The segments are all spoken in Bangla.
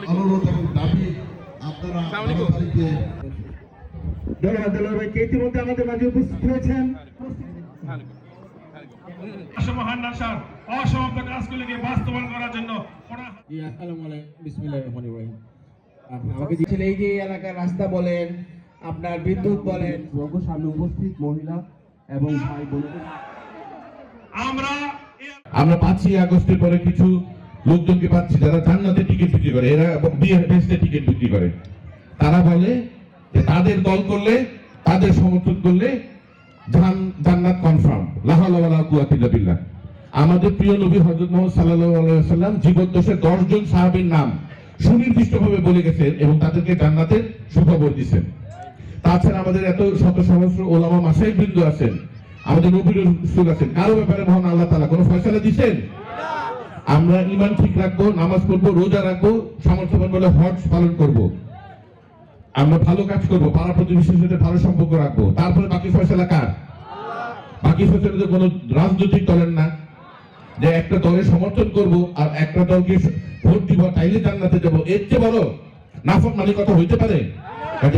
অনুরোধ এবং দাবি আপনারা ধন্যবাদ ভাইকে। ইতিমধ্যে আমাদের মাঝে উপস্থিত হয়েছেন মহান আশার অসমাপ্ত কাজগুলিকে বাস্তবায়ন করার জন্য আমাকে দিচ্ছেন এই যে এলাকার রাস্তা বলেন, আপনার বিদ্যুৎ বলেন, সামনে উপস্থিত মহিলা এবং ভাই বোনদের আমরা 5ই আগস্টের পরে কিছু লোকজনকে পাচ্ছি যারা জান্নাতে টিকিট বিক্রি করে, এরা বিএফএসে টিকিট বিক্রি করে। তারা বলে যে তাদের দল করলে, তাদের সমর্থন করলে জান্নাত কনফার্ম। লা হাওলা ওয়ালা কুওয়াতা ইল্লা বিল্লাহ। আমাদের প্রিয় নবী হযরত মুহাম্মদ সাল্লাল্লাহু আলাইহি ওয়াসাল্লাম জীবদ্দশায় 10 জন সাহাবীর নাম সুনির্দিষ্টভাবে বলে গেছেন এবং তাদেরকে জান্নাতের সুখবর দিয়েছেন। তাছাড়া আমাদের এত শত সহস্র ওলামা মাশায়েখবৃন্দ আছেন, আমাদের নবীর রাসূল আছেন, কারো ব্যাপারে মহান আল্লাহ তাআলা কোনো ফয়সালা দিয়েছেন? আমরা ঈমান ঠিক রাখবো, নামাজ পড়বো, রোজা রাখবো, সামর্থ্যবান বলে হজ পালন করব, আমরা ভালো কাজ করবো, পাড়া প্রতিবেশীর সাথে ভালো সম্পর্ক রাখবো, তারপরে বাকি ফয়সালা কার? বাকি ফয়সালা তো কোনো রাজনৈতিক দলের না যে একটা দলের সমর্থন করব আর একটা দলকে ভোট দিব তাইলে জান্নাতে যাব, এর চেয়ে বড় নাফরমানি কথা হইতে পারে?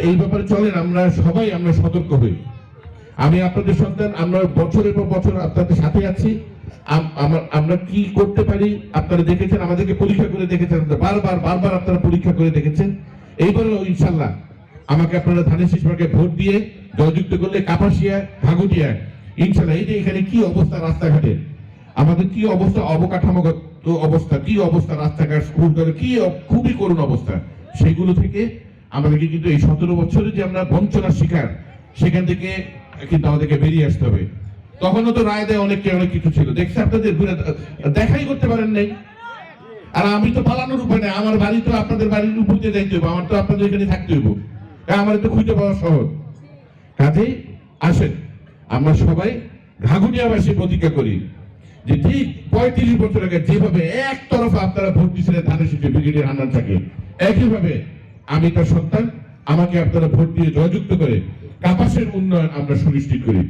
এই ব্যাপারে চলেন আমরা সবাই আমরা সতর্ক হই। আমি আপনাদের সন্তান, আমরা বছরের পর বছর আপনাদের সাথে আছি। আমরা কি করতে পারি আপনারা দেখেছেন, আমাদেরকে পরীক্ষা করে দেখেছেন, বারবার আপনারা পরীক্ষা করে দেখেছেন। এইবারও ইনশাল্লাহ আমাকে আপনারা ধানের শীষ মার্কে ভোট দিয়ে জয়যুক্ত করলে কাপাসিয়া, ঘাগুটিয়া ইনশাল্লাহ, এই যে এখানে কি অবস্থা রাস্তাঘাটে, আমাদের কি অবস্থা, অবকাঠামোগত অবস্থা কি অবস্থা, রাস্তাঘাট, স্কুল কি খুবই করুণ অবস্থা, সেগুলো থেকে আমাদেরকে কিন্তু এই 17 বছরে যে আমরা বঞ্চনার শিকার, সেখান থেকে কিন্তু আমাদেরকে বেরিয়ে আসতে হবে। তখনও তো রায় দেয় অনেক কিছু ছিল, দেখছি আপনাদের দেখাই করতে পারেন নাই। আর আমি তো পালানোর উপায় নেই, আমার বাড়ি তো আপনাদের বাড়ির উপর দিয়ে যাইতে হবে, আমার তো আপনাদের এখানে থাকতে হইব, আমার তো খুঁজে পাওয়া সহজ। কাজেই আসেন আমরা সবাই ঘাগুটিয়াবাসী প্রতিজ্ঞা করি যে ঠিক 35 বছর আগে যেভাবে একতরফা আপনারা ভোট দিয়েছিলেন ধানের শীষে ব্রিগেডিয়ার হান্নান শাহকে, একইভাবে আমি তার সন্তান, আমাকে আপনারা ভোট দিয়ে জয়যুক্ত করে কাপাসের উন্নয়ন আমরা সুনিশ্চিত করি।